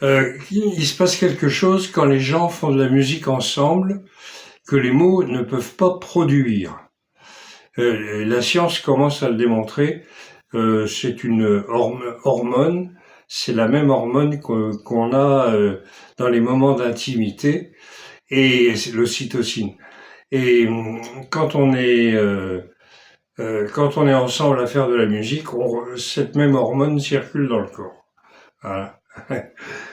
Il se passe quelque chose quand les gens font de la musique ensemble que les mots ne peuvent pas produire. La science commence à le démontrer. C'est une hormone, c'est la même hormone qu'on a dans les moments d'intimité, et c'est l'ocytocine. Et quand on est ensemble à faire de la musique, cette même hormone circule dans le corps. Voilà.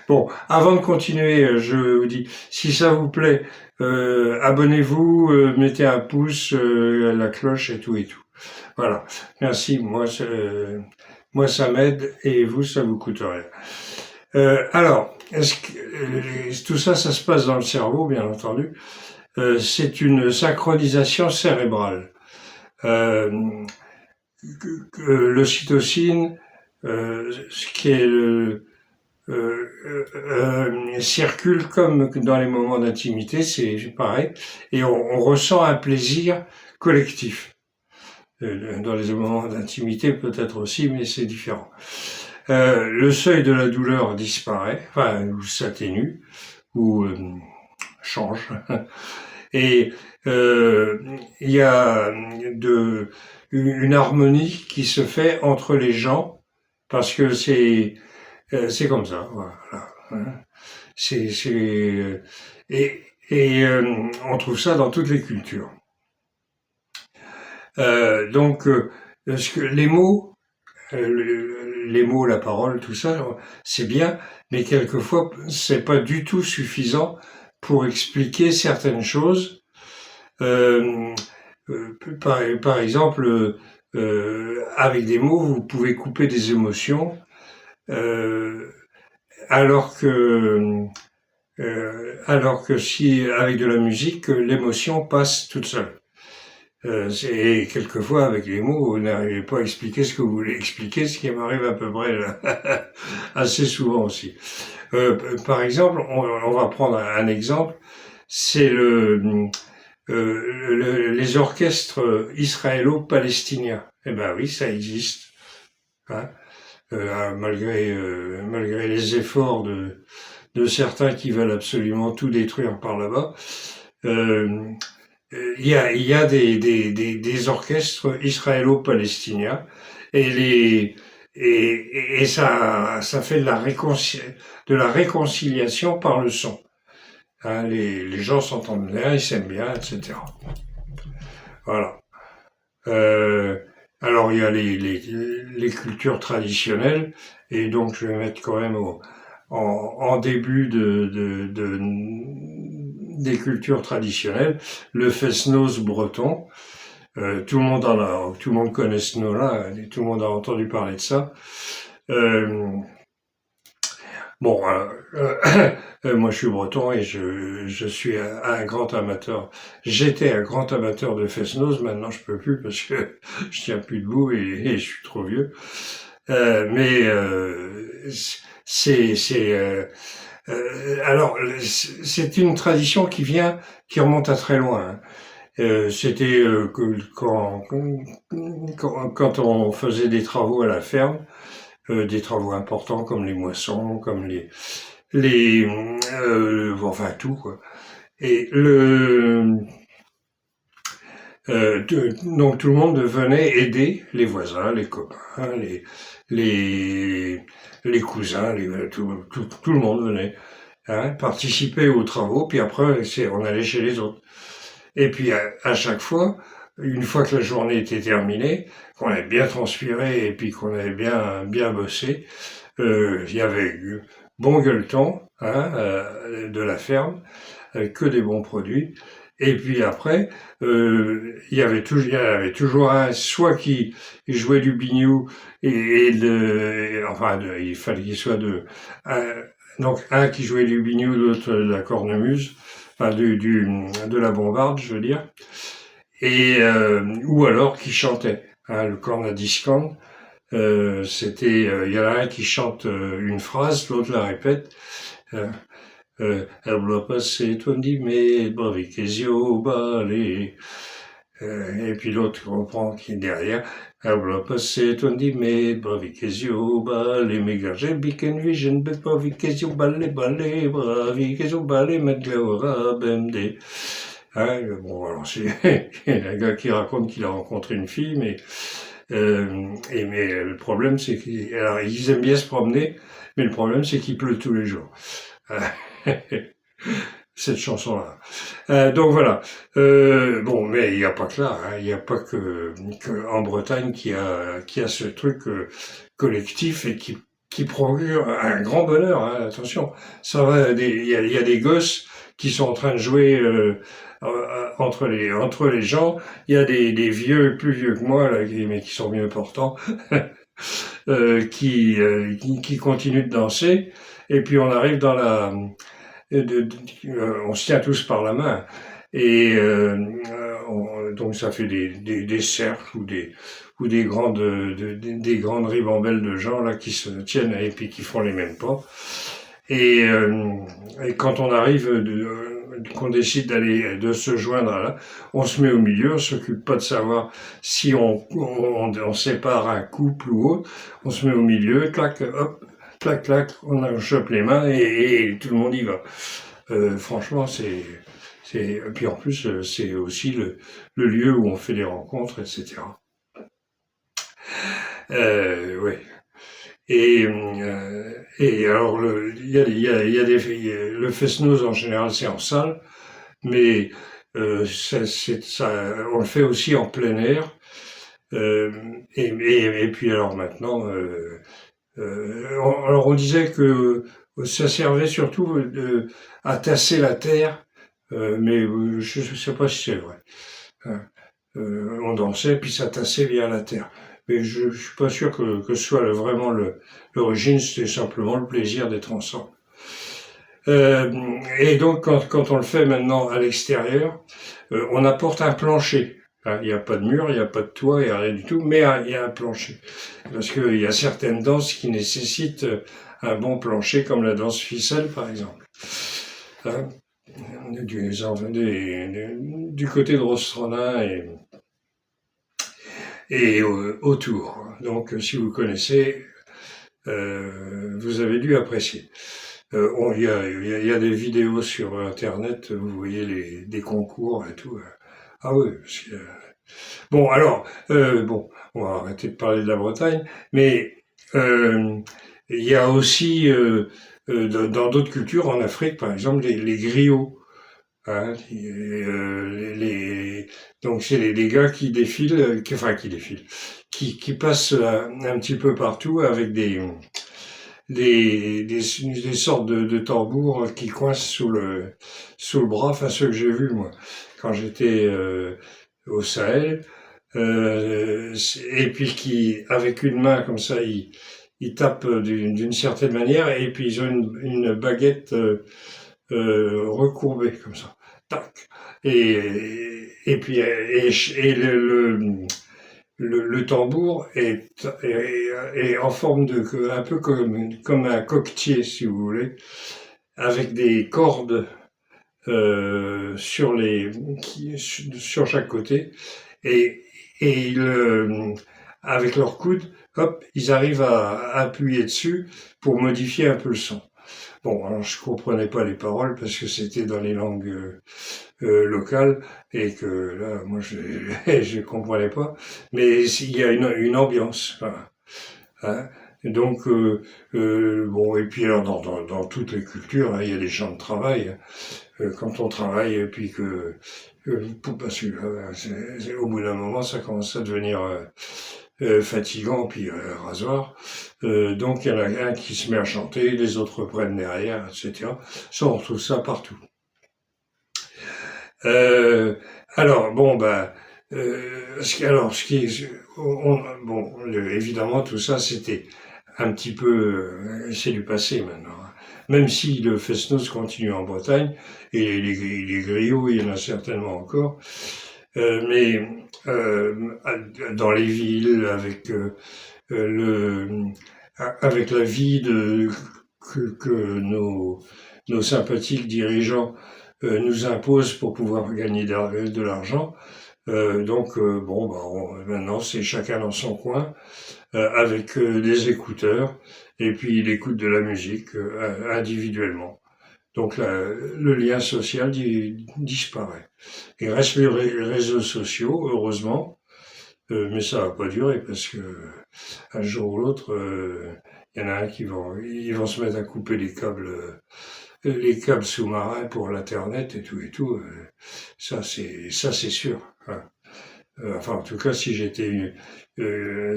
Bon, avant de continuer, je vous dis, si ça vous plaît, abonnez-vous, mettez un pouce, la cloche et tout et tout. Voilà. Merci. Moi, ça m'aide et vous, ça vous coûte rien. Alors, est-ce que tout ça, ça se passe dans le cerveau, bien entendu. C'est une synchronisation cérébrale. Euh, L'ocytocine, ce qui est circule comme dans les moments d'intimité, c'est pareil, et on ressent un plaisir collectif. Dans les moments d'intimité peut-être aussi, mais c'est différent. Le seuil de la douleur disparaît, enfin, ou s'atténue, ou change. Et il y a une harmonie qui se fait entre les gens, parce que c'est comme ça, voilà. Et on trouve ça dans toutes les cultures. Donc, les mots, la parole, tout ça, c'est bien, mais quelquefois, c'est pas du tout suffisant pour expliquer certaines choses. Par exemple, avec des mots, vous pouvez couper des émotions, euh, alors que si avec de la musique, l'émotion passe toute seule. Et quelquefois, avec les mots, vous n'arrivez pas à expliquer ce que vous voulez expliquer, ce qui m'arrive à peu près là, assez souvent aussi. Par exemple, on va prendre un exemple, c'est les orchestres israélo-palestiniens. Eh ben oui, ça existe, hein, malgré les efforts de certains qui veulent absolument tout détruire par là-bas. Il y a des orchestres israélo-palestiniens et ça fait de la réconciliation par le son. Hein, les gens s'entendent bien, ils s'aiment bien, etc. Voilà. Euh, alors il y a les cultures traditionnelles, et donc je vais mettre quand même en début des cultures traditionnelles le fest-noz breton. Tout le monde connaît ce nom-là, tout le monde a entendu parler de ça. Euh, Bon, moi je suis breton et je suis un grand amateur. J'étais un grand amateur de fest-noz, maintenant je peux plus parce que je tiens plus debout et je suis trop vieux. Mais c'est alors c'est une tradition qui remonte à très loin. Hein. C'était quand on faisait des travaux à la ferme, des travaux importants comme les moissons, comme enfin tout quoi. Et donc tout le monde venait aider les voisins, les copains, les, les cousins, tout le monde venait hein, participer aux travaux. Puis après, on allait chez les autres. Et puis à chaque fois, une fois que la journée était terminée, qu'on avait bien transpiré et puis qu'on avait bien bossé, il y avait eu bon gueuleton hein, de la ferme, avec que des bons produits. Et puis après, il y avait toujours un, soit qui jouait du biniou, il fallait qu'il soit deux. Donc un qui jouait du biniou, l'autre de la cornemuse, enfin de la bombarde, je veux dire, et ou alors qui chantait. Hein, le cornadiscan, il y en a un qui chante une phrase, l'autre la répète. Elle doit passer 20 mai, avec les yeux au balai. Et puis l'autre reprend qui est derrière. Habla passet on dit mais bravikezio balé mégager biken vision bet bravikezio balé bravikezio balé medleora bmd. Hein, bon alors c'est un gars qui raconte qu'il a rencontré une fille, mais le problème c'est qu'ils alors ils aiment bien se promener, mais le problème c'est qu'il pleut tous les jours. Cette chanson-là. Donc voilà. Bon, mais il n'y a pas que là. Hein. Il n'y a pas que en Bretagne qui a ce truc collectif et qui procure un grand bonheur. Hein. Attention, ça va. Il y a des gosses qui sont en train de jouer entre les gens. Il y a des vieux plus vieux que moi là, mais qui sont mieux portants, qui continuent de danser. Et puis on arrive dans la on se tient tous par la main et donc ça fait des cercles ou des grandes ribambelles de gens là qui se tiennent et puis qui font les mêmes pas et quand on arrive qu'on décide de se joindre là, on se met au milieu, on s'occupe pas de savoir si on sépare un couple ou autre, on se met au milieu, clac, hop, clac, clac, on chope les mains et tout le monde y va. Franchement, et puis en plus, c'est aussi le lieu où on fait les rencontres, etc. Ouais. Et alors, il y a le Fest-Noz en général, c'est en salle, mais on le fait aussi en plein air. Et puis alors maintenant, alors on disait que ça servait surtout à tasser la terre, mais je ne sais pas si c'est vrai. Hein. On dansait puis ça tassait bien la terre. Mais je ne suis pas sûr que ce soit vraiment l'origine, c'était simplement le plaisir d'être ensemble. Et donc quand on le fait maintenant à l'extérieur, on apporte un plancher. Il n'y a pas de mur, il n'y a pas de toit, il n'y a rien du tout, mais il y a un plancher. Parce qu'il y a certaines danses qui nécessitent un bon plancher, comme la danse ficelle, par exemple. Hein, du côté de Rostrona et autour. Donc, si vous connaissez, vous avez dû apprécier. Il y a des vidéos sur Internet, vous voyez des concours et tout. Ah oui, parce que bon, alors, on va arrêter de parler de la Bretagne, mais il y a aussi dans d'autres cultures, en Afrique par exemple, les griots. Hein, donc c'est les gars qui défilent, qui passent un petit peu partout avec des sortes de tambours qui coincent sous le bras, enfin ceux que j'ai vus moi quand j'étais au Sahel, et puis qui, avec une main comme ça, ils tapent d'une certaine manière, et puis ils ont une baguette recourbée comme ça, tac, et puis et le tambour est en forme un peu comme un coquetier, si vous voulez, avec des cordes sur chaque côté et avec leurs coudes, hop, ils arrivent à appuyer dessus pour modifier un peu le son. Bon, alors je comprenais pas les paroles parce que c'était dans les langues locales et que là, moi, je comprenais pas. Mais il y a une ambiance. Voilà. Hein. Donc, bon, et puis alors dans toutes les cultures, hein, il y a des gens de travail. Quand on travaille et puis parce que au bout d'un moment ça commence à devenir fatigant puis rasoir. Donc il y en a un qui se met à chanter, les autres prennent derrière, etc. Ça on retrouve ça partout. Alors bon évidemment tout ça c'était un petit peu c'est du passé maintenant. Hein. Même si le Fest-Noz continue en Bretagne, et les griots, il y en a certainement encore, mais dans les villes, avec la vie que nos sympathiques dirigeants nous imposent pour pouvoir gagner de l'argent, Bon, bah, maintenant c'est chacun dans son coin, avec des écouteurs, et puis il écoute de la musique individuellement. Donc le lien social disparaît. Il reste les réseaux sociaux, heureusement, mais ça va pas durer parce que un jour ou l'autre, il y en a un ils vont se mettre à couper les câbles sous-marins pour l'internet et tout et tout. Ça c'est sûr, hein. Enfin, en tout cas, si j'étais un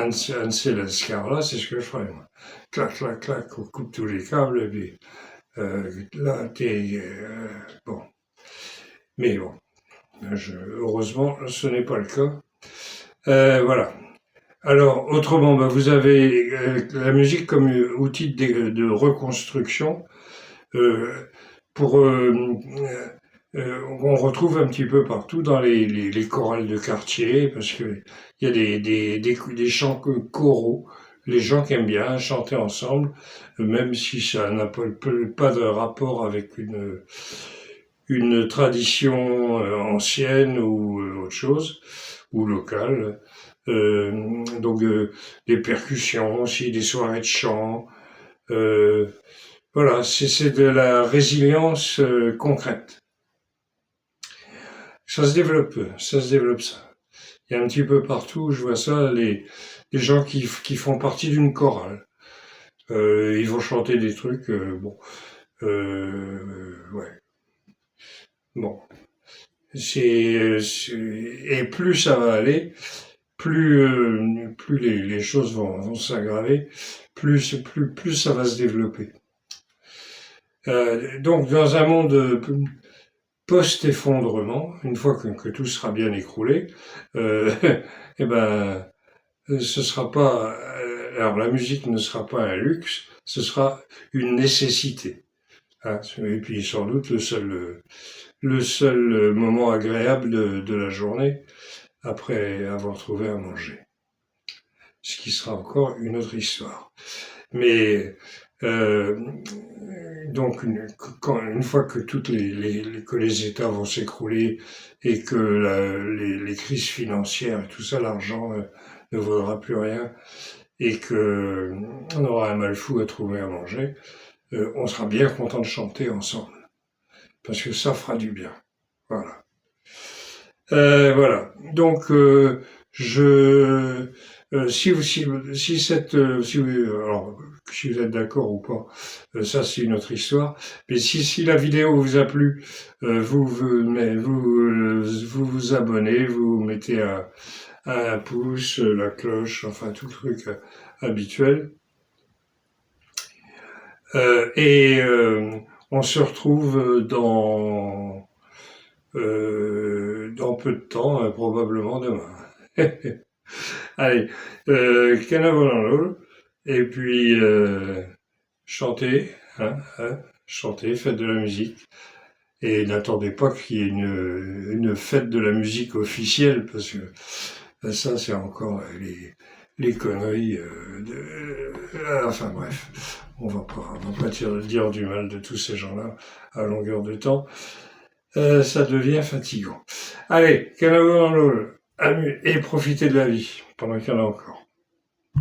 de ces lascars-là, c'est ce que je ferais, moi. Clac, clac, clac, on coupe tous les câbles, et puis là, bon. Mais bon, heureusement, ce n'est pas le cas. Voilà. Alors, autrement, bah, vous avez la musique comme outil de reconstruction. Euh, pour On retrouve un petit peu partout dans les chorales de quartier, parce que il y a des chants choraux, les gens qui aiment bien chanter ensemble, même si ça n'a pas de rapport avec une tradition ancienne ou autre chose, ou locale. Des percussions aussi, des soirées de chant. Euh, voilà, c'est de la résilience concrète. Ça se développe ça. Il y a un petit peu partout, je vois ça, les gens qui font partie d'une chorale. Ils vont chanter des trucs, ouais, bon. Et plus ça va aller, plus les choses vont s'aggraver, plus ça va se développer. Donc, dans un monde post-effondrement, une fois que tout sera bien écroulé, euh, eh ben, ce sera pas. Alors, la musique ne sera pas un luxe, ce sera une nécessité. Hein. Et puis, sans doute, le seul moment agréable de la journée après avoir trouvé à manger. Ce qui sera encore une autre histoire. Mais euh, donc une fois que que les États vont s'écrouler et que les crises financières et tout ça, l'argent ne vaudra plus rien et que on aura un mal fou à trouver à manger, on sera bien content de chanter ensemble parce que ça fera du bien. Voilà. Voilà. Donc je si cette si vous, alors si vous êtes d'accord ou pas, ça c'est une autre histoire. Mais si la vidéo vous a plu, vous vous abonnez, vous mettez un pouce, la cloche, enfin tout le truc habituel. Et on se retrouve dans peu de temps, probablement demain. Allez, Canavolalo, et puis chantez, chantez, faites de la musique, et n'attendez pas qu'il y ait une fête de la musique officielle, parce que ça c'est encore les conneries enfin bref, on va pas dire du mal de tous ces gens-là à longueur de temps. Ça devient fatigant. Allez, Canavolalo, et profitez de la vie pendant qu'il y en a encore.